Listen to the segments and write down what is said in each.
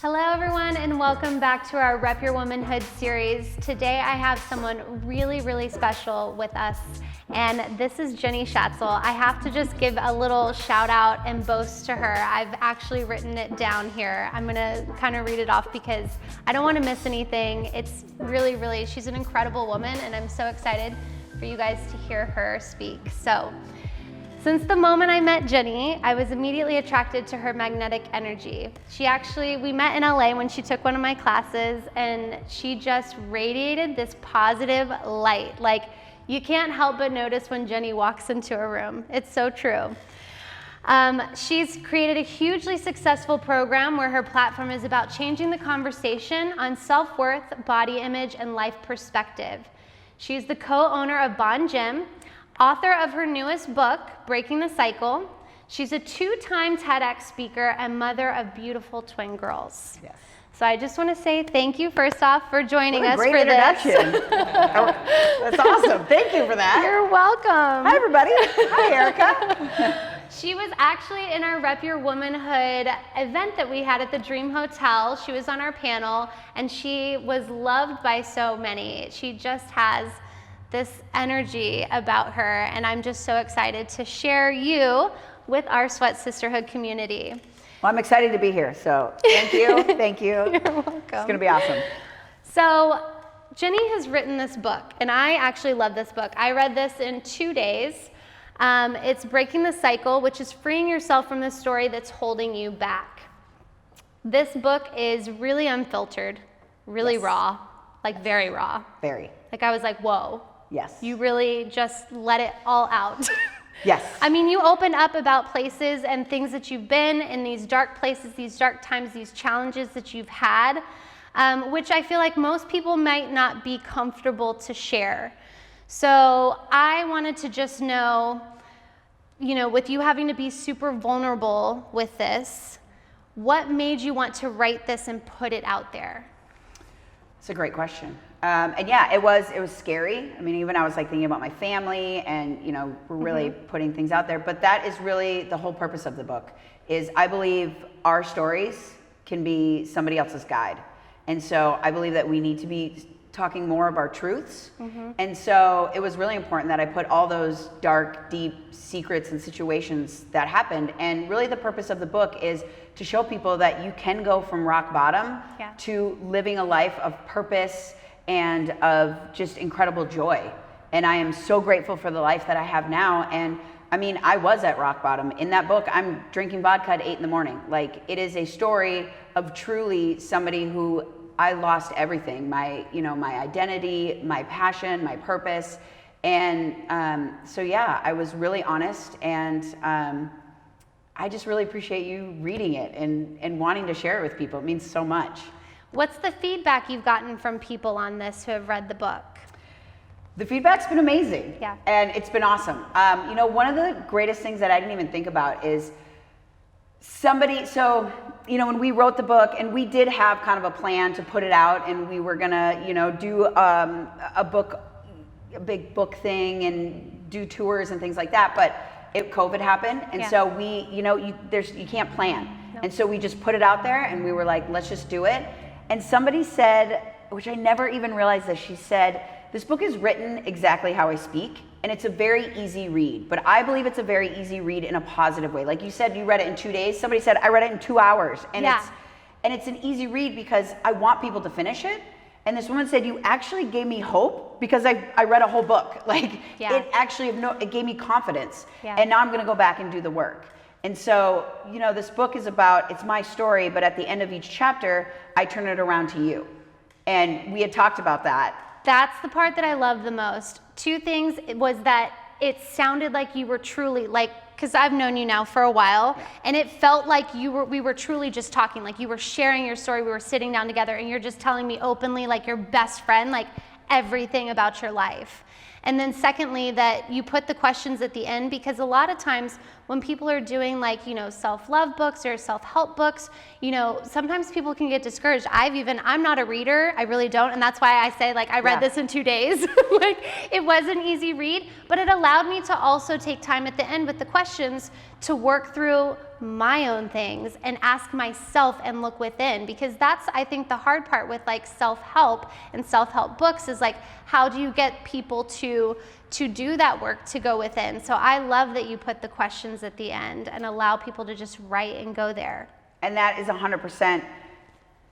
Hello everyone, and welcome back to our Rep Your Womanhood series. Today I have someone really special with us, and this is Jenny Schatzle. I have to just give a little shout out and boast to her. I've actually written it down here. I'm gonna kind of read it off because I don't want to miss anything. It's really, she's an incredible woman, and I'm so excited for you guys to hear her speak. So, since the moment I met Jenny, I was immediately attracted to her magnetic energy. We met in LA when she took one of my classes, and she just radiated this positive light. Like, you can't help but notice when Jenny walks into a room. It's so true. She's created a hugely successful program where her platform is about changing the conversation on self-worth, body image, and life perspective. She's the co-owner of Bond Gym, author of her newest book, Breaking the Cycle. She's a 2-time TEDx speaker and mother of beautiful twin girls. Yes. So I just want to say thank you first off for joining us for this. That's awesome. Thank you for that. You're welcome. Hi everybody. Hi Erica. She was actually in our Rep Your Womanhood event that we had at the Dream Hotel. She was on our panel, and she was loved by so many. She just has this energy about her, and I'm just so excited to share you with our Sweat Sisterhood community. Well, I'm excited to be here, so thank you. Thank you. You're welcome. It's gonna be awesome. So Jenny has written this book, and I actually love this book. I read this in 2 days. It's Breaking the Cycle, which is freeing yourself from the story that's holding you back. This book is really unfiltered, really raw, like very raw. Very. Like I was like, whoa. Yes. You really just let it all out. Yes. I mean, you open up about places and things that you've been in, these dark places, these dark times, these challenges that you've had, which I feel like most people might not be comfortable to share. So I wanted to just know, with you having to be super vulnerable with this, what made you want to write this and put it out there? It's a great question. And yeah, it was scary. I mean, even I was like thinking about my family, and we're really putting things out there, but that is really the whole purpose of the book. Is I believe our stories can be somebody else's guide. And so I believe that we need to be talking more of our truths. And so it was really important that I put all those dark, deep secrets and situations that happened. And really the purpose of the book is to show people that you can go from rock bottom to living a life of purpose and of just incredible joy. And I am so grateful for the life that I have now. And I mean, I was at rock bottom. In that book, I'm drinking vodka at 8 in the morning. Like, it is a story of truly somebody who I lost everything, my identity, my passion, my purpose. And so yeah, I was really honest, and I just really appreciate you reading it and wanting to share it with people. It means so much. What's the feedback you've gotten from people on this who have read the book? The feedback's been amazing. Yeah. And it's been awesome. One of the greatest things that I didn't even think about is when we wrote the book, and we did have kind of a plan to put it out, and we were gonna, do a big book thing and do tours and things like that, but COVID happened, and so we, you can't plan. No. And so we just put it out there, and we were like, let's just do it. And somebody said, which I never even realized this, she said, this book is written exactly how I speak, and it's a very easy read. But I believe it's a very easy read in a positive way. Like you said, you read it in 2 days. Somebody said, I read it in 2 hours. And it's an easy read because I want people to finish it. And this woman said, you actually gave me hope because I read a whole book. Like, it actually, it gave me confidence. Yeah. And now I'm gonna go back and do the work. And so, this book is it's my story, but at the end of each chapter, I turn it around to you. And we had talked about that. That's the part that I love the most. 2 things was that it sounded like you were truly, because I've known you now for a while, and it felt like we were truly just talking, like you were sharing your story, we were sitting down together, and you're just telling me openly, like your best friend, like everything about your life. And then secondly, that you put the questions at the end, because a lot of times when people are doing self-love books or self-help books, sometimes people can get discouraged. I'm not a reader, I really don't. And that's why I say I read this in 2 days. It was an easy read, but it allowed me to also take time at the end with the questions to work through my own things and ask myself and look within, because that's, I think, the hard part with like self-help and self-help books is like, how do you get people to do that work, to go within? So I love that you put the questions at the end and allow people to just write and go there. And that is 100%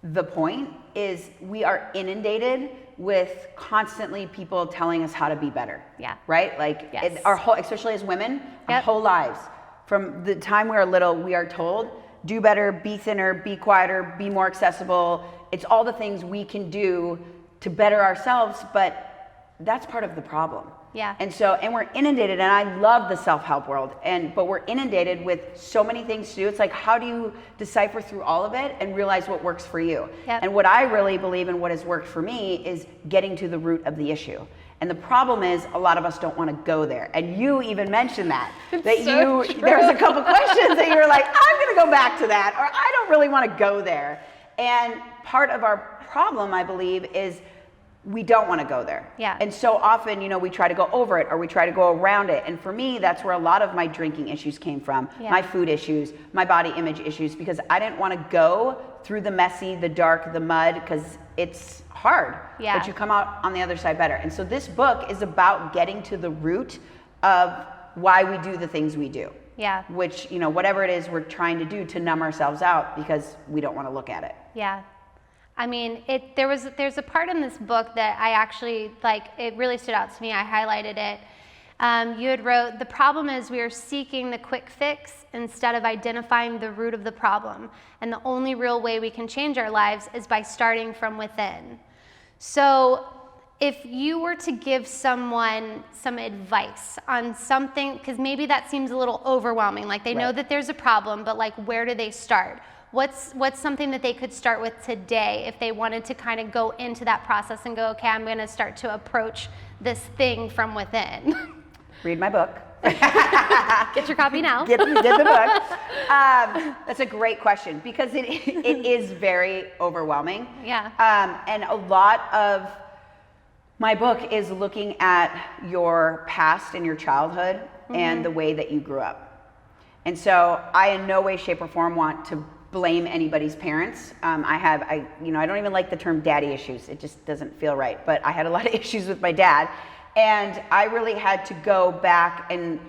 the point, is we are inundated with constantly people telling us how to be better. Yeah. Right? Like Yes. our whole, especially as women, our Yep. whole lives, from the time we are little, we are told, do better, be thinner, be quieter, be more accessible. It's all the things we can do to better ourselves, but that's part of the problem. Yeah. And we're inundated, and I love the self-help world, but we're inundated with so many things to do. It's like, how do you decipher through all of it and realize what works for you? Yep. And what I really believe in, what has worked for me, is getting to the root of the issue. And the problem is, a lot of us don't want to go there. And you even mentioned that there was a couple questions that you were like, I'm going to go back to that, or I don't really want to go there. And part of our problem, I believe, is we don't want to go there. Yeah. And so often, we try to go over it, or we try to go around it. And for me, that's where a lot of my drinking issues came from, Yeah. my food issues, my body image issues, because I didn't want to go through the messy, the dark, the mud, because it's hard. Yeah. But you come out on the other side better. And so this book is about getting to the root of why we do the things we do. Yeah. Which, whatever it is we're trying to do to numb ourselves out because we don't want to look at it. Yeah. I mean, there's a part in this book that I actually, it really stood out to me. I highlighted it. You had wrote, the problem is we are seeking the quick fix instead of identifying the root of the problem. And the only real way we can change our lives is by starting from within. So if you were to give someone some advice on something, because maybe that seems a little overwhelming, like they know that there's a problem, but like, where do they start? What's something that they could start with today if they wanted to kind of go into that process and go, okay, I'm going to start to approach this thing from within? Read my book. Get your copy now. Get the book. That's a great question, because it is very overwhelming. Yeah. And a lot of my book is looking at your past and your childhood and the way that you grew up. And so I in no way, shape, or form want to blame anybody's parents. I don't even like the term daddy issues. It just doesn't feel right. But I had a lot of issues with my dad. And I really had to go back and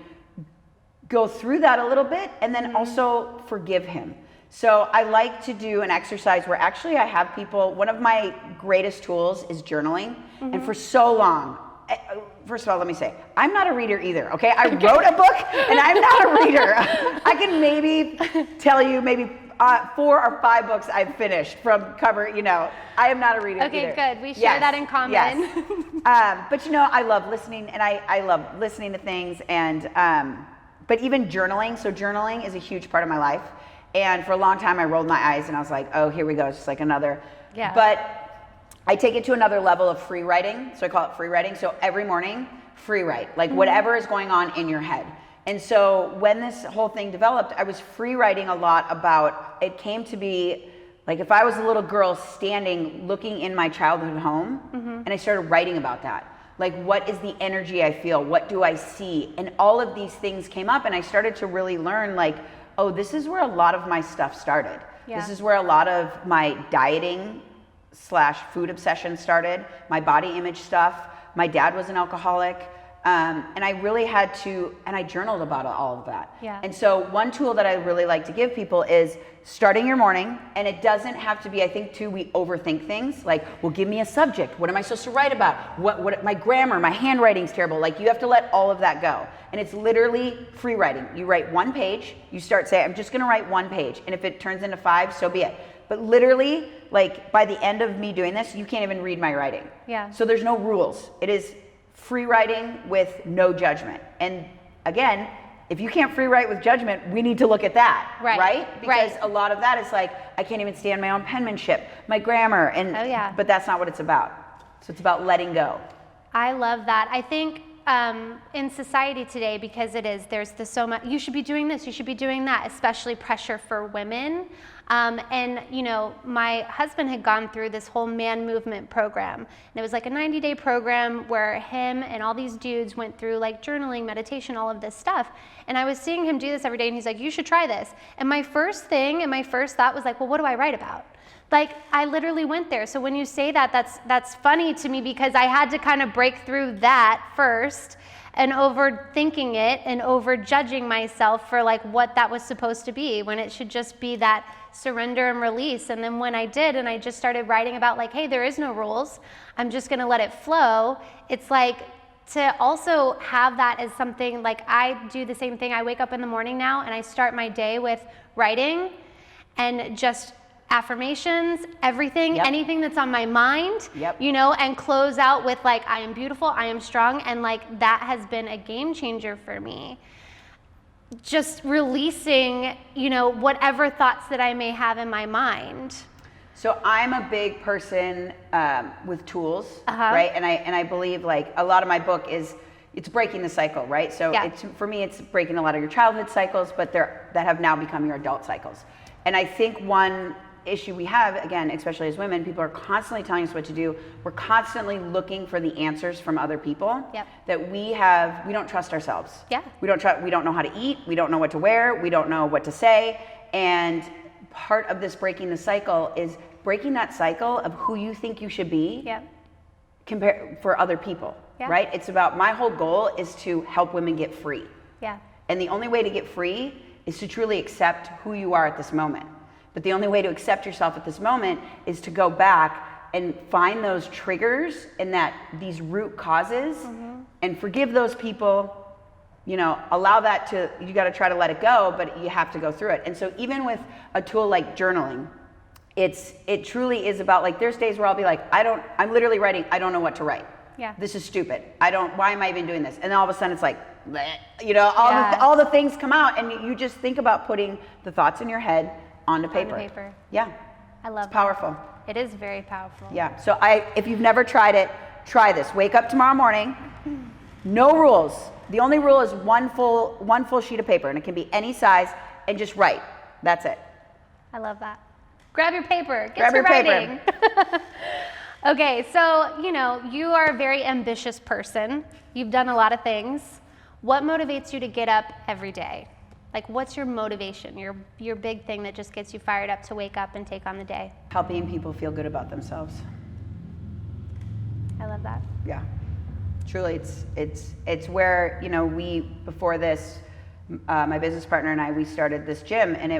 go through that a little bit, and then also forgive him. So I like to do an exercise where actually I have people, one of my greatest tools is journaling. And for so long, first of all, let me say, I'm not a reader either, okay? I wrote a book, and I'm not a reader. I can maybe tell you 4 or 5 books I've finished from cover, I am not a reader either. Okay, good. We share that in common. Yes. But I love listening, and I love listening to things, and but even journaling. So journaling is a huge part of my life. And for a long time, I rolled my eyes, and I was like, oh, here we go. It's just like another. Yeah. But I take it to another level of free writing. So I call it free writing. So every morning, free write, like whatever is going on in your head. And so when this whole thing developed, I was free writing a lot about, it came to be like if I was a little girl standing looking in my childhood home, and I started writing about that. Like, what is the energy I feel? What do I see? And all of these things came up, and I started to really learn, like, oh, this is where a lot of my stuff started. Yeah. This is where a lot of my dieting / food obsession started, my body image stuff. My dad was an alcoholic. And I really had to, and I journaled about all of that. Yeah. And so one tool that I really like to give people is starting your morning, and it doesn't have to be, I think too, we overthink things. Like, well, give me a subject. What am I supposed to write about? What my grammar, my handwriting's terrible. Like, you have to let all of that go. And it's literally free writing. You write 1 page, you start saying, I'm just gonna write 1 page. And if it turns into 5, so be it. But literally, like, by the end of me doing this, you can't even read my writing. Yeah. So there's no rules. It is free writing with no judgment. And again, if you can't free write with judgment, we need to look at that, right? Because a lot of that is like, I can't even stand my own penmanship, my grammar, and but that's not what it's about. So it's about letting go. I love that. I think in society today, because there's so much, you should be doing this, you should be doing that, especially pressure for women. And you know, my husband had gone through this whole man movement program, and it was like a 90-day program where him and all these dudes went through like journaling, meditation, all of this stuff. And I was seeing him do this every day, and he's like, you should try this. And my first thing and my first thought was like, well, what do I write about? Like, I literally went there. So when you say that, that's funny to me, because I had to kind of break through that first, and overthinking it and over judging myself for like what that was supposed to be, when it should just be that surrender and release. And then when I did, and I just started writing about like, hey, there is no rules, I'm just gonna let it flow. It's like, to also have that as something, like I do the same thing. I wake up in the morning now and I start my day with writing and just affirmations, everything, anything that's on my mind, you know, and close out with like, I am beautiful, I am strong. And like, that has been a game changer for me. Just releasing, you know, whatever thoughts that I may have in my mind. So I'm a big person with tools, right? And I believe like a lot of my book it's breaking the cycle, right? So for me, it's breaking a lot of your childhood cycles, but that have now become your adult cycles. And I think one issue we have, again, especially as women, people are constantly telling us what to do. We're constantly looking for the answers from other people that we don't trust ourselves. We don't know how to eat. We don't know what to wear. We don't know what to say. And part of this breaking the cycle is breaking that cycle of who you think you should be for other people, right? It's about, my whole goal is to help women get free. And the only way to get free is to truly accept who you are at this moment. But the only way to accept yourself at this moment is to go back and find those triggers and these root causes and forgive those people, you know, allow that you got to try to let it go, but you have to go through it. And so even with a tool like journaling, it truly is about like, there's days where I'll be like, I'm literally writing, I don't know what to write. This is stupid. Why am I even doing this? And then all of a sudden it's like, bleh, you know, all the things come out, and you just think about putting the thoughts in your head onto paper. I love it's powerful. It is very powerful. So if you've never tried it, try this. Wake up tomorrow morning, no rules. The only rule is one full sheet of paper, and it can be any size, and just write. That's it. I love that. Grab your paper. Get to writing. Okay, so you know, you are a very ambitious person. You've done a lot of things. What motivates you to get up every day? Like, what's your motivation, your big thing that just gets you fired up to wake up and take on the day? Helping people feel good about themselves. I love that. Yeah, truly, it's where, you know, before this, my business partner and I, we started this gym, and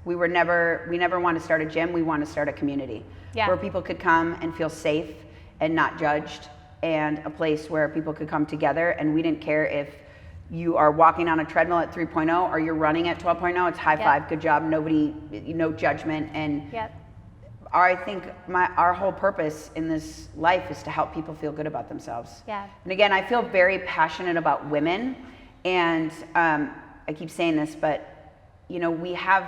we never wanted to start a gym. We wanted to start a community where people could come and feel safe and not judged, and a place where people could come together, and we didn't care if you are walking on a treadmill at 3.0 or you're running at 12.0, it's high five, good job, no judgment. And I think our whole purpose in this life is to help people feel good about themselves. And again, I feel very passionate about women, and I keep saying this, but you know, we have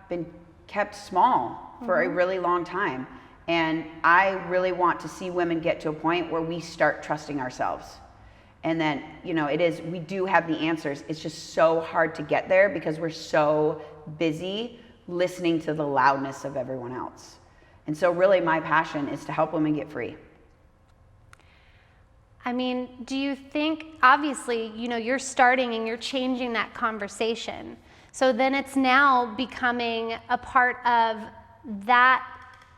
been kept small for a really long time. And I really want to see women get to a point where we start trusting ourselves. And then, you know, we do have the answers. It's just so hard to get there because we're so busy listening to the loudness of everyone else. And so really my passion is to help women get free. I mean, do you think, obviously, you know, you're starting and you're changing that conversation. So then it's now becoming a part of that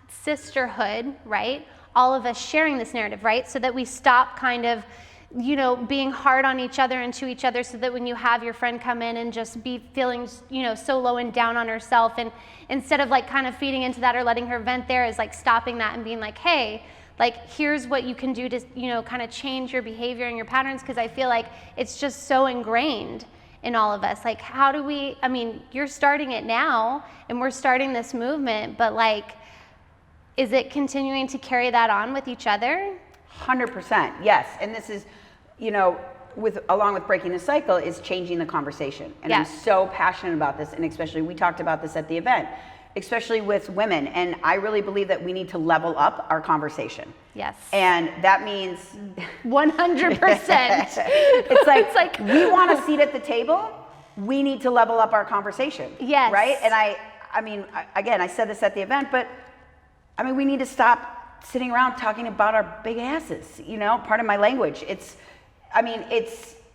sisterhood, right? All of us sharing this narrative, right? So that we stop kind of, you know, being hard on each other and to each other, so that when you have your friend come in and just be feeling, you know, so low and down on herself, and instead of like kind of feeding into that or letting her vent there, is like stopping that and being like, hey, like, here's what you can do to, you know, kind of change your behavior and your patterns, because I feel like it's just so ingrained in all of us. Like, how do we, I mean, you're starting it now and we're starting this movement, but like, is it continuing to carry that on with each other? 100%, yes. And this is, you know, along with breaking the cycle, is changing the conversation. And I'm so passionate about this, and especially we talked about this at the event. especially with women. And I really believe that we need to level up our conversation. Yes. And that means 100%. it's like we want a seat at the table. We need to level up our conversation. Yes. Right? And I mean, again, I said this at the event, but I mean, we need to stop sitting around talking about our big asses, you know, part of my language.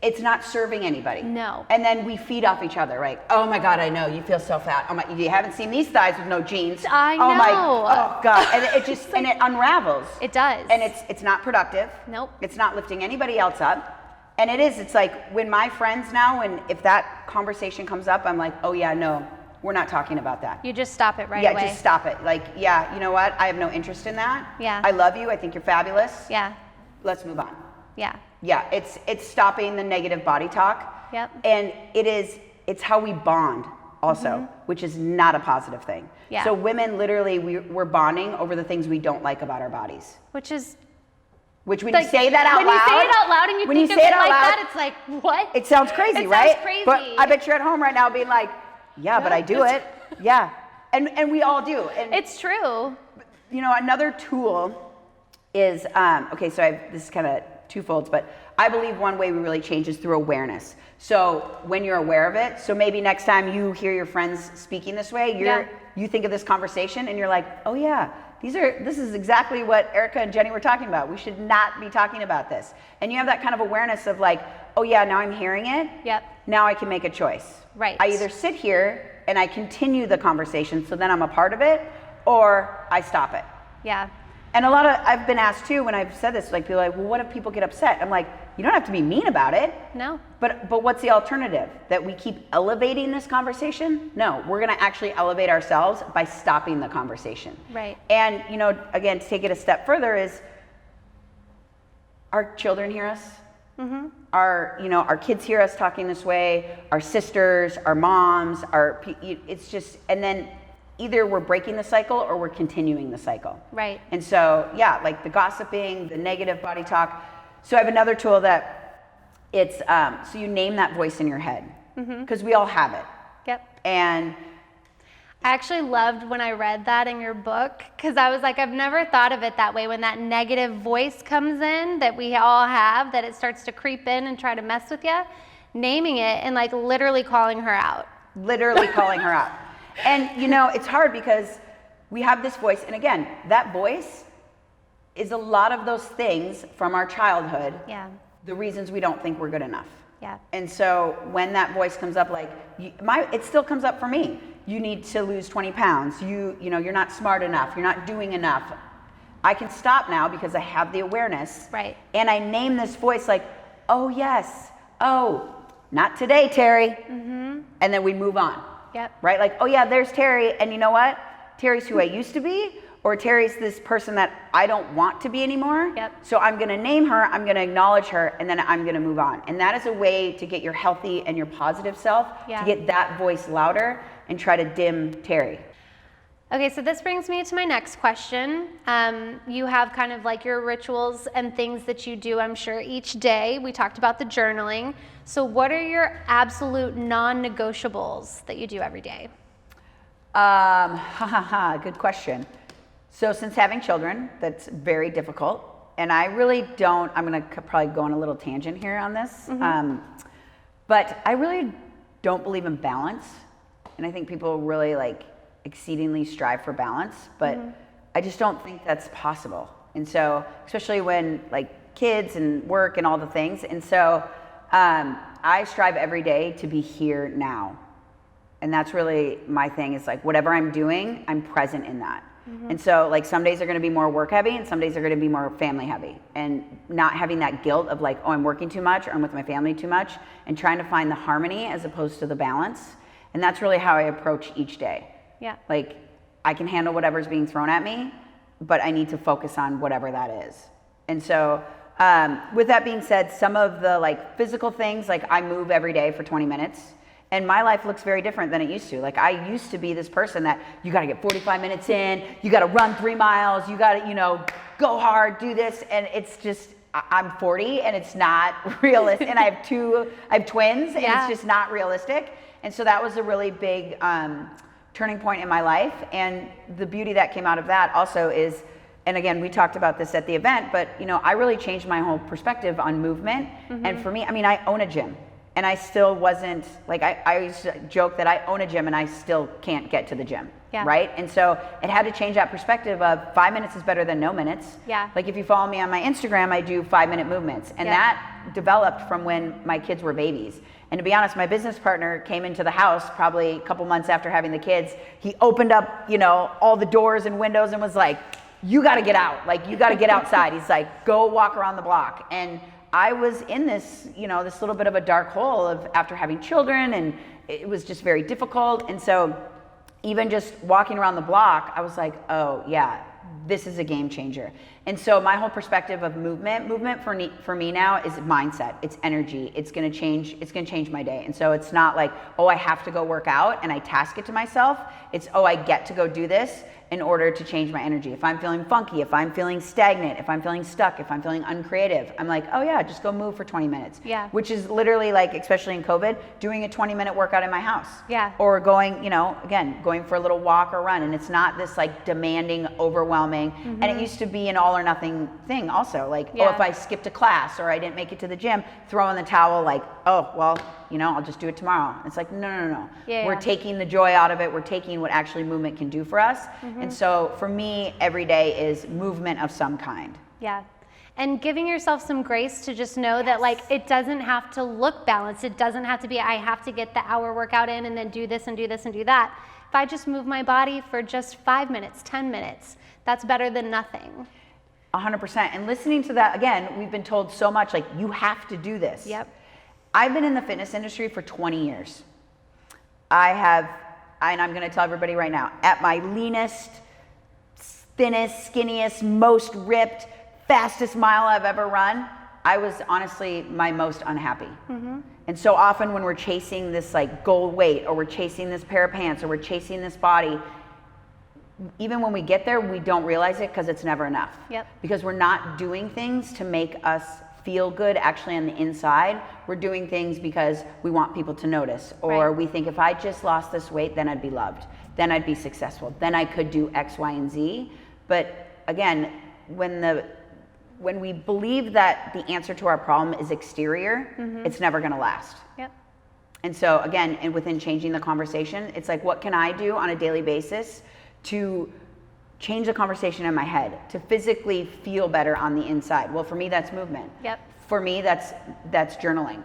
It's not serving anybody. No. And then we feed off each other, right? Oh my God, I know, you feel so fat. Oh my, you haven't seen these thighs with no jeans. I know. Oh God. And it just, and it unravels. It does. And it's not productive. Nope. It's not lifting anybody else up. And it's like when my friends now, and if that conversation comes up, I'm like, oh yeah, no, we're not talking about that. You just stop it right away. Yeah, just stop it. Like, yeah, you know what? I have no interest in that. Yeah. I love you. I think you're fabulous. Yeah. Let's move on. Yeah. Yeah, it's stopping the negative body talk. Yep. And it's how we bond also, which is not a positive thing. Yeah. So women, literally, we're bonding over the things we don't like about our bodies. Which When you say that out loud. When you say it out loud and you think of it like that, it's like, what? It sounds crazy, it right? Sounds crazy. But I bet you're at home right now being like, yeah, but I do it. Yeah. And we all do. And it's true. you know, another tool is, this is kind of twofold, but I believe one way we really change is through awareness. So when you're aware of it, so maybe next time you hear your friends speaking this way, you think of this conversation and you're like, oh yeah, this is exactly what Erica and Jenny were talking about. We should not be talking about this. And you have that kind of awareness of like, oh yeah, now I'm hearing it. Yep. Now I can make a choice. Right. I either sit here and I continue the conversation, so then I'm a part of it, or I stop it. Yeah. And I've been asked too, when I've said this, like people are like, well, what if people get upset? I'm like, you don't have to be mean about it. No. But what's the alternative? That we keep elevating this conversation? No, we're gonna actually elevate ourselves by stopping the conversation. Right. And you know, again, to take it a step further is, our children hear us. Mm-hmm. Our kids hear us talking this way, our sisters, our moms, it's just, and then either we're breaking the cycle or we're continuing the cycle. Right. And so, yeah, like the gossiping, the negative body talk. So I have another tool that it's, so you name that voice in your head, because we all have it. Yep. And I actually loved when I read that in your book, because I was like, I've never thought of it that way. When that negative voice comes in that we all have, that it starts to creep in and try to mess with you, naming it and like literally calling her out. Literally calling her out. And you know, it's hard because we have this voice, and again, that voice is a lot of those things from our childhood. Yeah. The reasons we don't think we're good enough. Yeah. And so when that voice comes up, like it still comes up for me. You need to lose 20 pounds. You're not smart enough. You're not doing enough. I can stop now because I have the awareness. Right. And I name this voice like, oh yes, oh, not today, Terry. Mm-hmm. And then we move on. Yep. Right? Like, oh yeah, there's Terry. And you know what? Terry's who I used to be, or Terry's this person that I don't want to be anymore. Yep. So I'm going to name her, I'm going to acknowledge her, and then I'm going to move on. And that is a way to get your healthy and your positive self, to get that voice louder and try to dim Terry. Okay, so this brings me to my next question. You have kind of like your rituals and things that you do, I'm sure, each day. We talked about the journaling. So what are your absolute non-negotiables that you do every day? Good question. So since having children, that's very difficult. And I really don't, I'm going to probably go on a little tangent here on this. But I really don't believe in balance. And I think people really exceedingly strive for balance, but I just don't think that's possible. And so, especially when kids and work and all the things. And so I strive every day to be here now. And that's really my thing, is whatever I'm doing, I'm present in that. And so some days are going to be more work heavy and some days are going to be more family heavy, and not having that guilt of oh, I'm working too much or I'm with my family too much, and trying to find the harmony as opposed to the balance. And that's really how I approach each day. Yeah. I can handle whatever's being thrown at me, but I need to focus on whatever that is. And so with that being said, some of the physical things, I move every day for 20 minutes. And my life looks very different than it used to. I used to be this person that you got to get 45 minutes in, you got to run 3 miles, you got to, go hard, do this. And it's just, I'm 40 and it's not realistic. And I have twins and it's just not realistic. And so that was a really big turning point in my life. And the beauty that came out of that also is, and again, we talked about this at the event, but you know, I really changed my whole perspective on movement. And for me, I mean, I own a gym. And I still wasn't, like, I used to joke that I own a gym and I still can't get to the gym, right? And so it had to change that perspective of 5 minutes is better than no minutes. Like if you follow me on my Instagram, I do 5-minute movements. And that developed from when my kids were babies. And to be honest, my business partner came into the house probably a couple months after having the kids. He opened up, you know, all the doors and windows and was like, you gotta get out. Like, you gotta get outside. He's like, go walk around the block. And I was in this, you know, this little bit of a dark hole of after having children, and it was just very difficult. And so even just walking around the block, I was like, oh yeah, this is a game changer. And so my whole perspective of movement for me now is mindset. It's energy. It's gonna change my day. And so it's not like, oh, I have to go work out and I task it to myself. It's, oh, I get to go do this in order to change my energy. If I'm feeling funky, if I'm feeling stagnant, if I'm feeling stuck, if I'm feeling uncreative, I'm like, oh yeah, just go move for 20 minutes. Which is literally, like, especially in COVID, doing a 20-minute workout in my house. Or going, you know, again, going for a little walk or run. And it's not this like demanding, overwhelming. And it used to be an all or nothing thing also. Like, oh, if I skipped a class or I didn't make it to the gym, throw in the towel, like, oh, well, you know, I'll just do it tomorrow. It's like, no. We're taking the joy out of it. We're taking what actually movement can do for us. And so for me, every day is movement of some kind. And giving yourself some grace to just know that, like, it doesn't have to look balanced. It doesn't have to be, I have to get the hour workout in and then do this and do this and do that. If I just move my body for just 5 minutes, 10 minutes, that's better than nothing. 100%. And listening to that, again, we've been told so much, like, you have to do this. I've been in the fitness industry for 20 years. And I'm gonna tell everybody right now, at my leanest, thinnest, skinniest, most ripped, fastest mile I've ever run, I was honestly my most unhappy. And so often when we're chasing this like goal weight, or we're chasing this pair of pants, or we're chasing this body, even when we get there, we don't realize it because it's never enough. Because we're not doing things to make us feel good actually on the inside. We're doing things because we want people to notice, or we think if I just lost this weight, then I'd be loved, then I'd be successful, then I could do X, Y, and Z. But again, when we believe that the answer to our problem is exterior, it's never gonna last. And so again, and within changing the conversation, it's like, what can I do on a daily basis to change the conversation in my head, to physically feel better on the inside? Well, for me, that's movement. For me, that's journaling.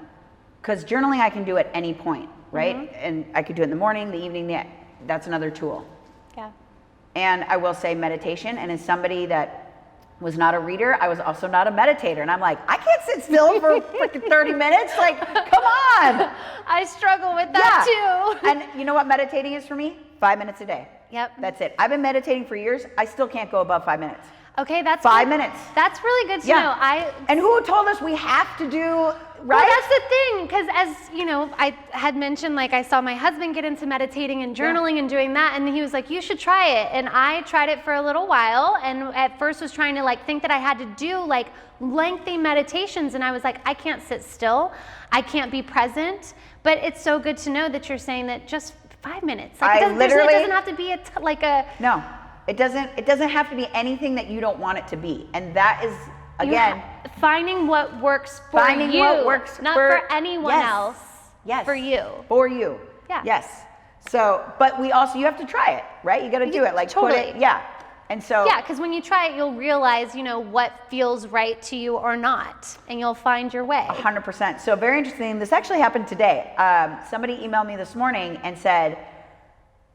Because journaling I can do at any point, right? And I could do it in the morning, the evening, that's another tool. And I will say meditation, and as somebody that was not a reader, I was also not a meditator. And I'm like, I can't sit still for freaking 30 minutes. Like, come on. I struggle with that too. And you know what meditating is for me? 5 minutes a day. That's it. I've been meditating for years. I still can't go above 5 minutes. Okay, that's 5 minutes. That's really good to know. And who told us we have to do, right? Well, that's the thing, because as you know, I had mentioned, like, I saw my husband get into meditating and journaling and doing that, and he was like, you should try it. And I tried it for a little while, and at first was trying to like think that I had to do like lengthy meditations, and I was like, I can't sit still, I can't be present. But it's so good to know that you're saying that just 5 minutes. Like, it doesn't have to be No. It doesn't have to be anything that you don't want it to be. And that is, again, finding what works for you. What works not for anyone else. For you. For you. So, but you have to try it, right? You got to do it. Like, put it, And so, because when you try it, you'll realize, you know, what feels right to you or not, and you'll find your way. 100%. So very interesting. This actually happened today. Somebody emailed me this morning and said,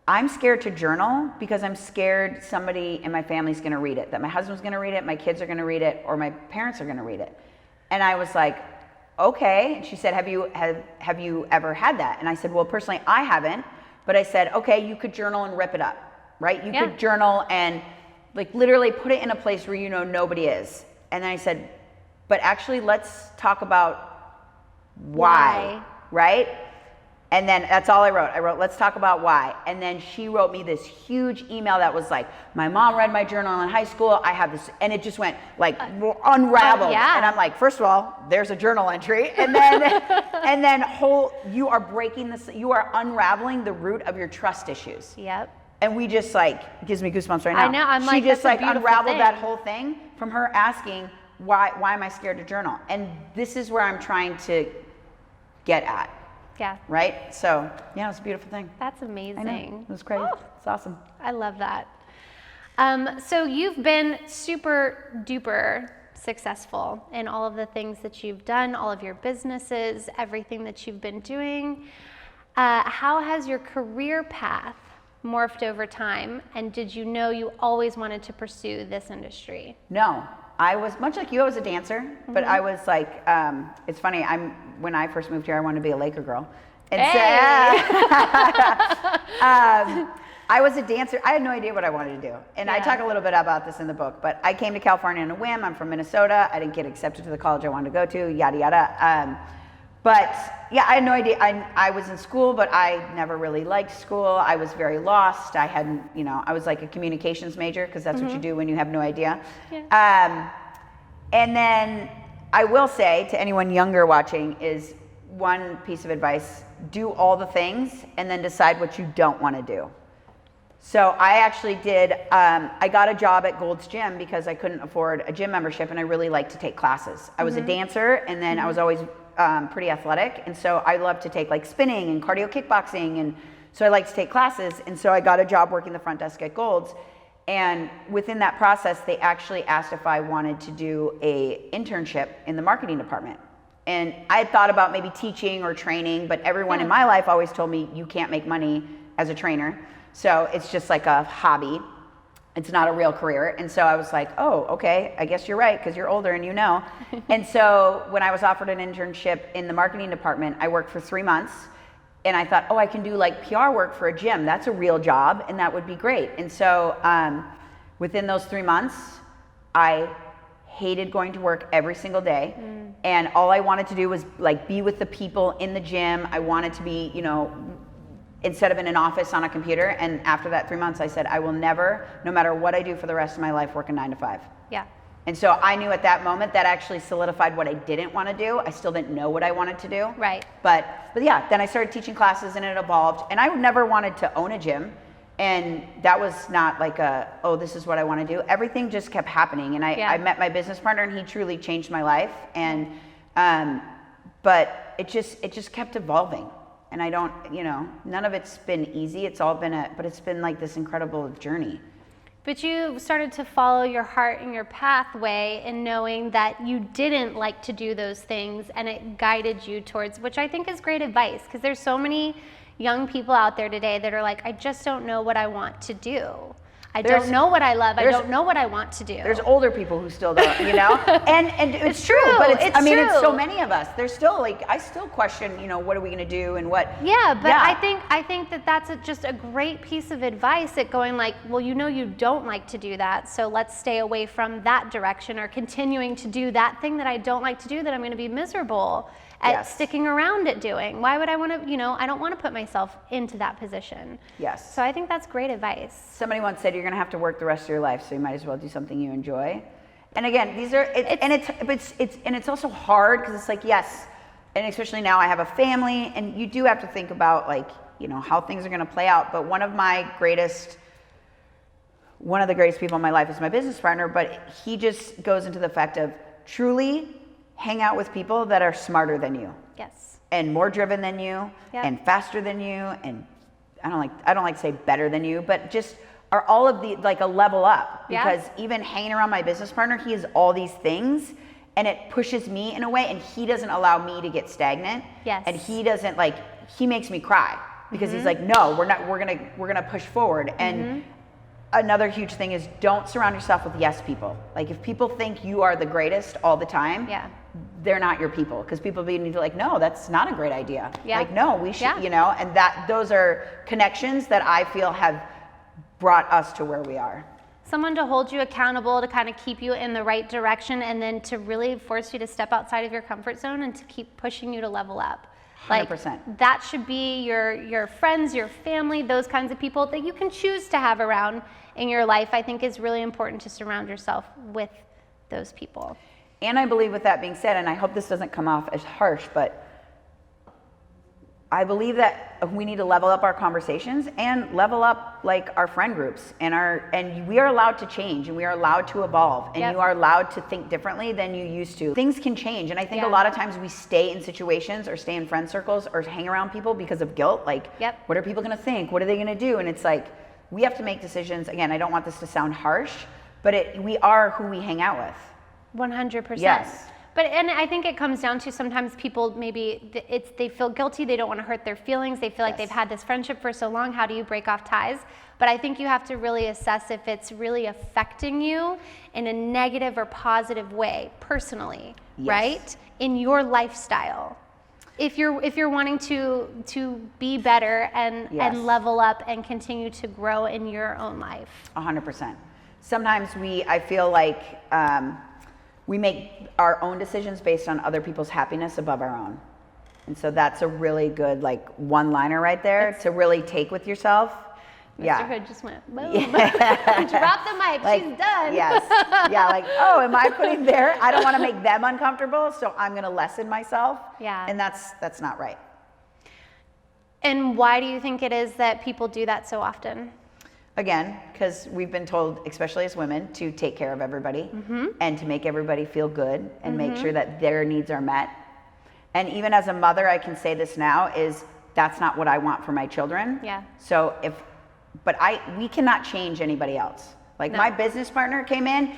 I'm scared to journal because I'm scared somebody in my family's going to read it, that my husband's going to read it, my kids are going to read it, or my parents are going to read it. And I was like, okay. And she said, have you ever had that? And I said, well, personally, I haven't. But I said, okay, you could journal and rip it up, right? You could journal and like literally put it in a place where you know nobody is. And then I said, but actually let's talk about why. Right? And then that's all I wrote. I wrote, let's talk about why. And then she wrote me this huge email that was like, my mom read my journal in high school. I have this, and it just went like unraveled. Yeah. And I'm like, first of all, there's a journal entry. And then, and then you are breaking this, you are unraveling the root of your trust issues. Yep. And we just like, gives me goosebumps right now. I know, I'm she like, just that's a like beautiful unraveled thing. that whole thing from her asking, why am I scared to journal? And this is where I'm trying to get at. Yeah. Right? So, yeah, it's a beautiful thing. That's amazing. I know. It was great. Oh, It's awesome. I love that. So you've been super duper successful in all of the things that you've done, all of your businesses, everything that you've been doing. How has your career path morphed over time? And did you know you always wanted to pursue this industry? No. I was, much like you, I was a dancer, but I was like, it's funny, when I first moved here, I wanted to be a Laker girl. And I was a dancer. I had no idea what I wanted to do. And I talk a little bit about this in the book, but I came to California on a whim. I'm from Minnesota. I didn't get accepted to the college I wanted to go to, yada, yada. But yeah, I had no idea. I was in school, but I never really liked school. I was very lost. I hadn't, I was like a communications major because that's what you do when you have no idea. Yeah. And then I will say to anyone younger watching is one piece of advice, do all the things and then decide what you don't want to do. So I actually did, I got a job at Gold's Gym because I couldn't afford a gym membership and I really liked to take classes. I was a dancer and then I was always pretty athletic, and so I love to take like spinning and cardio kickboxing, and so I like to take classes, and so I got a job working the front desk at Gold's, and within that process they actually asked if I wanted to do a internship in the marketing department. And I had thought about maybe teaching or training, but everyone in my life always told me you can't make money as a trainer, so it's just like a hobby. It's not a real career. And so I was like, oh, okay, I guess you're right, because you're older and you know. And so when I was offered an internship in the marketing department, I worked for 3 months. And I thought, oh, I can do like PR work for a gym. That's a real job, and that would be great. And so within those 3 months, I hated going to work every single day. And all I wanted to do was like be with the people in the gym. I wanted to be, instead of in an office on a computer. And after that 3 months, I said, I will never, no matter what I do for the rest of my life, work a 9 to 5. Yeah. And so I knew at that moment that actually solidified what I didn't want to do. I still didn't know what I wanted to do. Right. But yeah, then I started teaching classes and it evolved. And I never wanted to own a gym. And that was not like this is what I want to do. Everything just kept happening. And I met my business partner and he truly changed my life. And, but it just kept evolving. And I don't, none of it's been easy. It's all been but it's been like this incredible journey. But you started to follow your heart and your pathway and knowing that you didn't like to do those things, and it guided you towards, which I think is great advice, because there's so many young people out there today that are like, I just don't know what I want to do. I don't know what I love. I don't know what I want to do. There's older people who still don't, and it's true. But it's so many of us. There's still like, I still question, what are we going to do and what? Yeah, but I think that that's just a great piece of advice at going like, well, you don't like to do that, so let's stay away from that direction, or continuing to do that thing that I don't like to do that I'm going to be miserable at sticking around at doing. Why would I want to, I don't want to put myself into that position. Yes. So I think that's great advice. Somebody once said you're going to have to work the rest of your life, so you might as well do something you enjoy. And again, it's also hard because it's like, yes, and especially now I have a family, and you do have to think about like, how things are going to play out. But one of the greatest people in my life is my business partner, but he just goes into the fact of truly hang out with people that are smarter than you. Yes. And more driven than you, and faster than you, and I don't like to say better than you, but just are all of the like a level up. Because even hanging around my business partner, he has all these things, and it pushes me in a way, and he doesn't allow me to get stagnant. Yes. And he doesn't he makes me cry because he's like, no, we're gonna push forward. And another huge thing is don't surround yourself with yes people. Like if people think you are the greatest all the time, they're not your people, because people need to like, no, that's not a great idea. Like, no, we should, and those are connections that I feel have brought us to where we are. Someone to hold you accountable, to kind of keep you in the right direction, and then to really force you to step outside of your comfort zone and to keep pushing you to level up. Like 100%. that should be your friends, your family, those kinds of people that you can choose to have around in your life. I think is really important to surround yourself with those people. And I believe, with that being said, and I hope this doesn't come off as harsh, but I believe that we need to level up our conversations and level up like our friend groups and we are allowed to change and we are allowed to evolve and Yep. you are allowed to think differently than you used to. Things can change, and I think Yeah. a lot of times we stay in situations or stay in friend circles or hang around people because of guilt. Like, Yep. what are people going to think? What are they going to do? And it's like, we have to make decisions. Again, I don't want this to sound harsh, but we are who we hang out with. 100%. Yes. But and I think it comes down to sometimes people maybe they feel guilty, they don't want to hurt their feelings, they feel like Yes. they've had this friendship for so long, how do you break off ties? But I think you have to really assess if it's really affecting you in a negative or positive way personally, Yes. right? In your lifestyle. If you're wanting to be better and Yes. level up and continue to grow in your own life. 100%. Sometimes I feel like we make our own decisions based on other people's happiness above our own. And so that's a really good like one-liner right there to really take with yourself. Mr. Yeah. Hood just went, boom. Drop the mic, Like, she's done. Yes. Yeah, like, oh, am I putting there? I don't want to make them uncomfortable, so I'm going to lessen myself. Yeah. And that's not right. And why do you think it is that people do that so often? Again, because we've been told, especially as women, to take care of everybody and to make everybody feel good and make sure that their needs are met. And even as a mother, I can say this now, is that's not what I want for my children. Yeah. So we cannot change anybody else. Like, No. my business partner came in,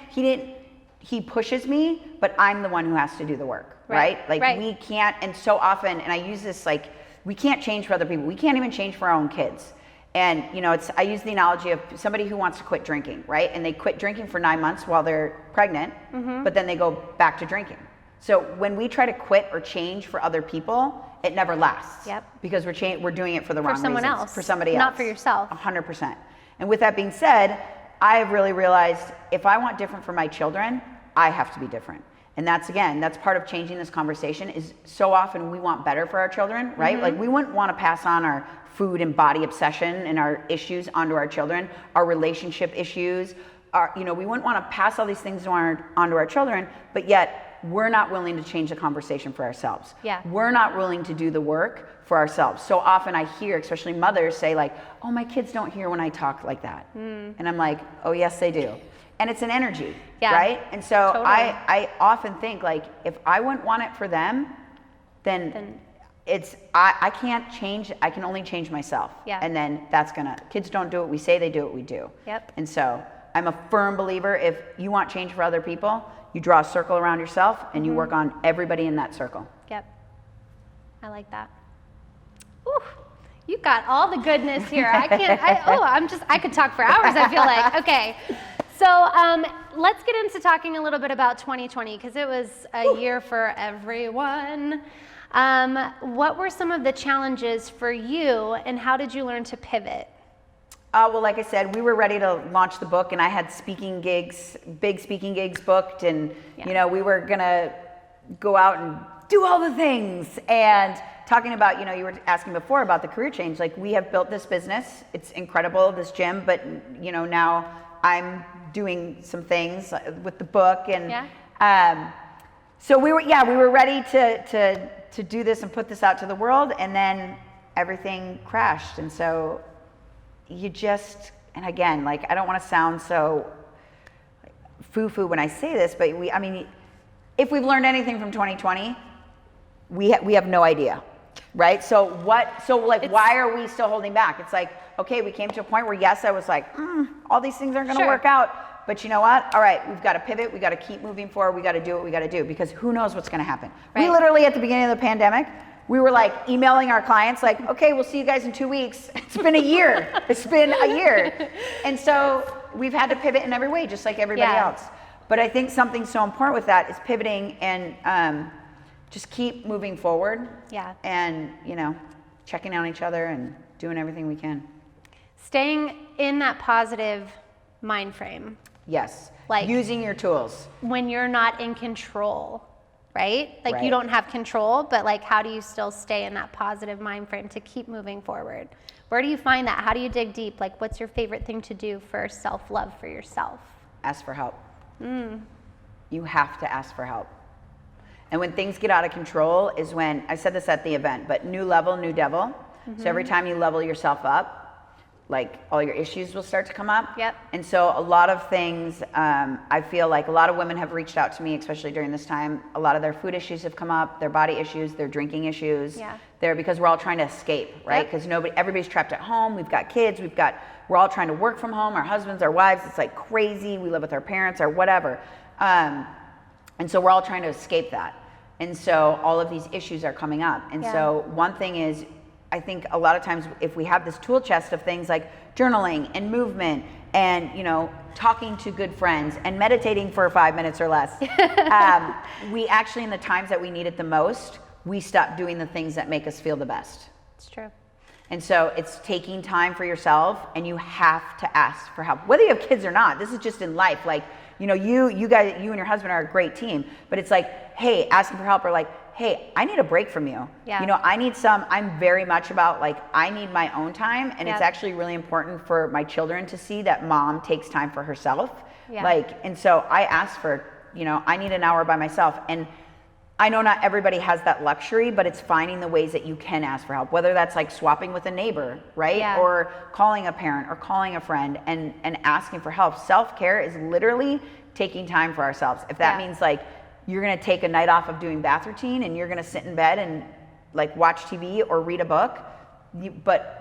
he pushes me, but I'm the one who has to do the work, right? Like, Right. we can't, and so often, and I use this, like, we can't change for other people. We can't even change for our own kids. And, I use the analogy of somebody who wants to quit drinking, right? And they quit drinking for 9 months while they're pregnant, but then they go back to drinking. So when we try to quit or change for other people, it never lasts. Yep. Because we're doing it for the wrong someone reasons. else, For somebody else. not for yourself. 100%. And with that being said, I have really realized if I want different for my children, I have to be different. And that's part of changing this conversation, is so often we want better for our children, right? Like, we wouldn't want to pass on our food and body obsession and our issues onto our children, our relationship issues, we wouldn't want to pass all these things onto our children, but yet we're not willing to change the conversation for ourselves. Yeah. We're not willing to do the work for ourselves. So often I hear, especially mothers, say like, oh, my kids don't hear when I talk like that. And I'm like, oh, yes, they do. And it's an energy, Yeah. right? And so Totally. I often think, like, if I wouldn't want it for them, then I can't change, I can only change myself. Yeah. And then kids don't do what we say, they do what we do. Yep. And so I'm a firm believer, if you want change for other people, you draw a circle around yourself and you work on everybody in that circle. Yep. I like that. Ooh, you got all the goodness here. I could talk for hours, I feel like. Okay. So let's get into talking a little bit about 2020, because it was a year for everyone. What were some of the challenges for you, and how did you learn to pivot? Well, like I said, we were ready to launch the book, and I had big speaking gigs booked, and we were gonna go out and do all the things. And talking about, you were asking before about the career change. Like, we have built this business; it's incredible, this gym. But now I'm doing some things with the book, and so we were ready to do this and put this out to the world, and then everything crashed, and so. And again, like, I don't want to sound so foo-foo when I say this, but if we've learned anything from 2020, we have no idea, right? So why are we still holding back? It's like, okay, we came to a point where, yes, I was like, all these things aren't going to work out, but you know what? All right, we've got to pivot, we got to keep moving forward, we got to do what we got to do, because who knows what's going to happen. Right. We literally, at the beginning of the pandemic, we were like emailing our clients like, okay, we'll see you guys in 2 weeks. It's been a year. And so we've had to pivot in every way, just like everybody else. But I think something so important with that is pivoting and just keep moving forward. Yeah. And, checking on each other and doing everything we can. Staying in that positive mind frame. Yes. Like, using your tools. When you're not in control. right? Like you don't have control, but like how do you still stay in that positive mind frame to keep moving forward? Where do you find that? How do you dig deep? Like what's your favorite thing to do for self-love for yourself? Ask for help. You have to ask for help. And when things get out of control is when, I said this at the event, but new level, new devil. So every time you level yourself up, like all your issues will start to come up. Yep. And so a lot of things, I feel like a lot of women have reached out to me, especially during this time. A lot of their food issues have come up, their body issues, their drinking issues. Yeah. They're because we're all trying to escape, right? Because everybody's trapped at home. We've got kids. We're all trying to work from home. Our husbands, our wives. It's like crazy. We live with our parents or whatever. And so we're all trying to escape that. And so all of these issues are coming up. And so one thing is, I think a lot of times if we have this tool chest of things like journaling and movement and, talking to good friends and meditating for 5 minutes or less, we actually, in the times that we need it the most, we stop doing the things that make us feel the best. It's true. And so it's taking time for yourself, and you have to ask for help, whether you have kids or not. This is just in life. Like, you guys, you and your husband are a great team, but it's like, hey, asking for help, or like, hey, I need a break from you. Yeah. I'm very much about like, I need my own time. And it's actually really important for my children to see that mom takes time for herself. Yeah. And so I ask for, I need an hour by myself. And I know not everybody has that luxury, but it's finding the ways that you can ask for help, whether that's like swapping with a neighbor, right? Yeah. Or calling a parent or calling a friend and asking for help. Self-care is literally taking time for ourselves. If that means like, you're going to take a night off of doing bath routine and you're going to sit in bed and like watch TV or read a book, but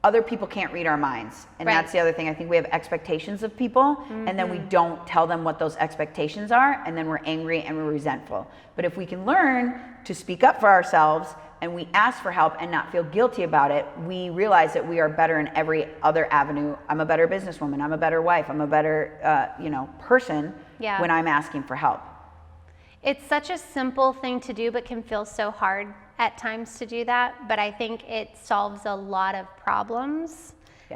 other people can't read our minds. And that's the other thing. I think we have expectations of people, and then we don't tell them what those expectations are, and then we're angry and we're resentful. But if we can learn to speak up for ourselves and we ask for help and not feel guilty about it, we realize that we are better in every other avenue. I'm a better businesswoman. I'm a better wife. I'm a better, person when I'm asking for help. It's such a simple thing to do, but can feel so hard at times to do that. But I think it solves a lot of problems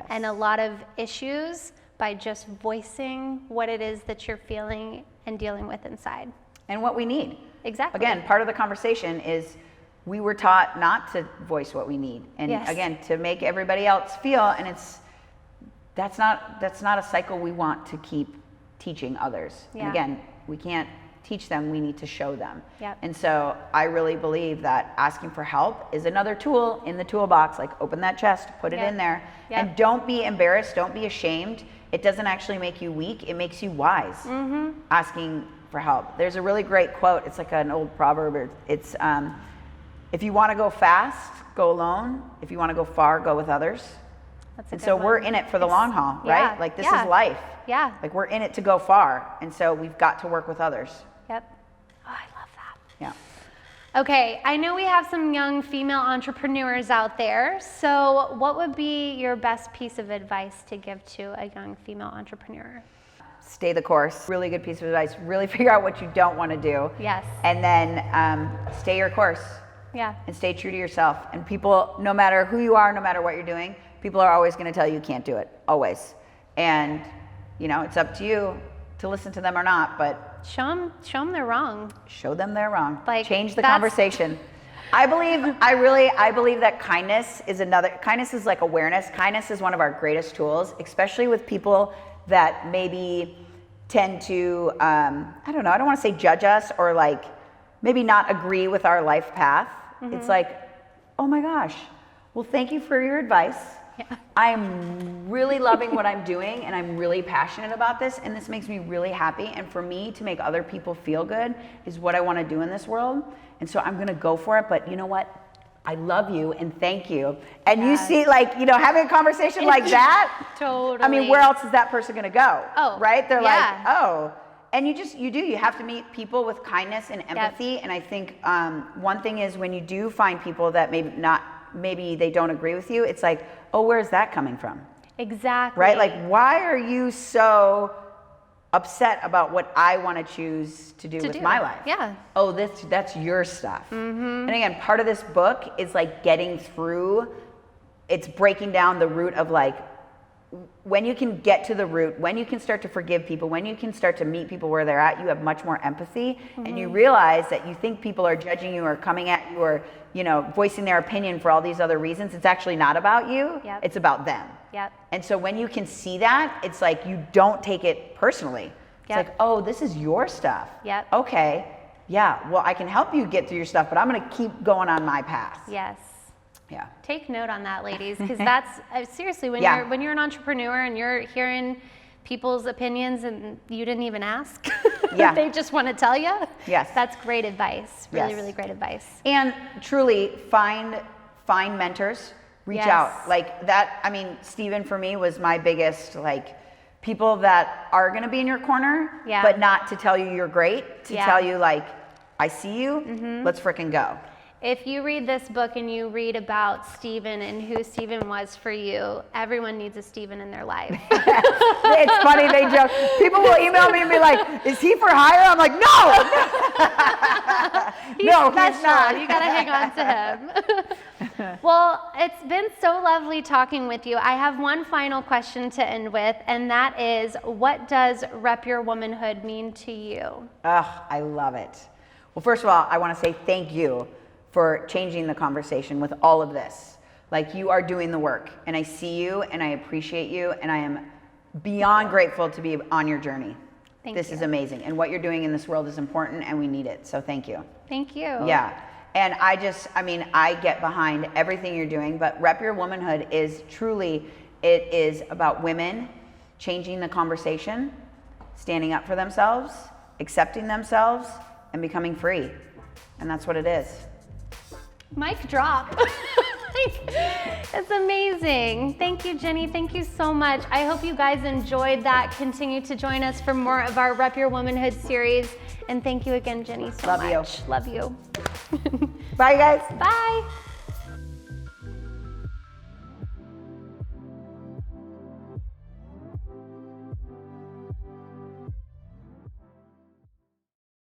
and a lot of issues by just voicing what it is that you're feeling and dealing with inside. And what we need. Exactly. Again, part of the conversation is we were taught not to voice what we need. And again, to make everybody else feel, and that's not a cycle we want to keep teaching others. And again, we can't teach them, we need to show them. And so I really believe that asking for help is another tool in the toolbox. Like, open that chest, put it in there, and don't be embarrassed, don't be ashamed. It doesn't actually make you weak, it makes you wise. Asking for help. There's a really great quote, it's like an old proverb. It's if you want to go fast, go alone. If you want to go far, go with others. And so we're in it for the long haul, right? Like, this is life. Like, we're in it to go far, and so we've got to work with others. Yep. Oh, I love that. Yeah. Okay, I know we have some young female entrepreneurs out there. So what would be your best piece of advice to give to a young female entrepreneur? Stay the course. Really good piece of advice. Really figure out what you don't want to do. Yes. And then stay your course. Yeah. And stay true to yourself. And people, no matter who you are, no matter what you're doing, people are always going to tell you can't do it. Always. And, it's up to you to listen to them or not, but show them they're wrong. Show them they're wrong. Like, change the conversation. I believe that kindness is like awareness. Kindness is one of our greatest tools, especially with people that maybe tend to, I don't want to say judge us or like maybe not agree with our life path. It's like, oh my gosh, well, thank you for your advice. Yeah. I'm really loving what I'm doing, and I'm really passionate about this, and this makes me really happy. And for me to make other people feel good is what I want to do in this world. And so I'm going to go for it. But you know what? I love you and thank you. And you see, like, having a conversation like that. Totally. I mean, where else is that person going to go? Oh, right? They're like, oh. And you have to meet people with kindness and empathy. Yep. And I think one thing is when you do find people that maybe they don't agree with you, it's like, oh, where's that coming from? Exactly. Right? Like, why are you so upset about what I want to choose to do with my life? Yeah. Oh, that's your stuff. And again, part of this book is like getting through, it's breaking down the root of like when you can get to the root, when you can start to forgive people, when you can start to meet people where they're at, you have much more empathy, and you realize that you think people are judging you or coming at you or, you know, voicing their opinion for all these other reasons. It's actually not about you. Yep. It's about them. Yep. And so when you can see that, it's like you don't take it personally. It's Yep. like, oh, this is your stuff. Yep. Okay. Yeah. Well, I can help you get through your stuff, but I'm going to keep going on my path. Yes. Yeah. Take note on that, ladies, because that's seriously when Yeah. you're an entrepreneur and you're hearing people's opinions and you didn't even ask. Yeah. They just want to tell you. Yes. That's great advice. Really, Yes. really great advice. And truly find mentors, reach Yes. out like that. I mean, Steven for me was my biggest, like, people that are going to be in your corner, Yeah. but not to tell you you're great, to Yeah. tell you like, I see you, let's frickin' go. If you read this book and you read about Steven and who Steven was for you, everyone needs a Steven in their life. It's funny, they joke. People will email me and be like, is he for hire? I'm like, no! No, Special. he's not. You got to hang on to him. Well, it's been so lovely talking with you. I have one final question to end with, and that is, what does Rep Your Womanhood mean to you? Ugh, I love it. Well, first of all, I want to say thank you for changing the conversation with all of this. Like, you are doing the work, and I see you, and I appreciate you, and I am beyond grateful to be on your journey. This is amazing, and what you're doing in this world is important, and we need it, so thank you. Thank you. Yeah, and I get behind everything you're doing, but Rep Your Womanhood is truly, it is about women changing the conversation, standing up for themselves, accepting themselves, and becoming free, and that's what it is. Mic drop. It's amazing. Thank you, Jenny. Thank you so much. I hope you guys enjoyed that. Continue to join us for more of our Rep Your Womanhood series. And thank you again, Jenny, so Love you. much. Love you. Bye, guys. Bye.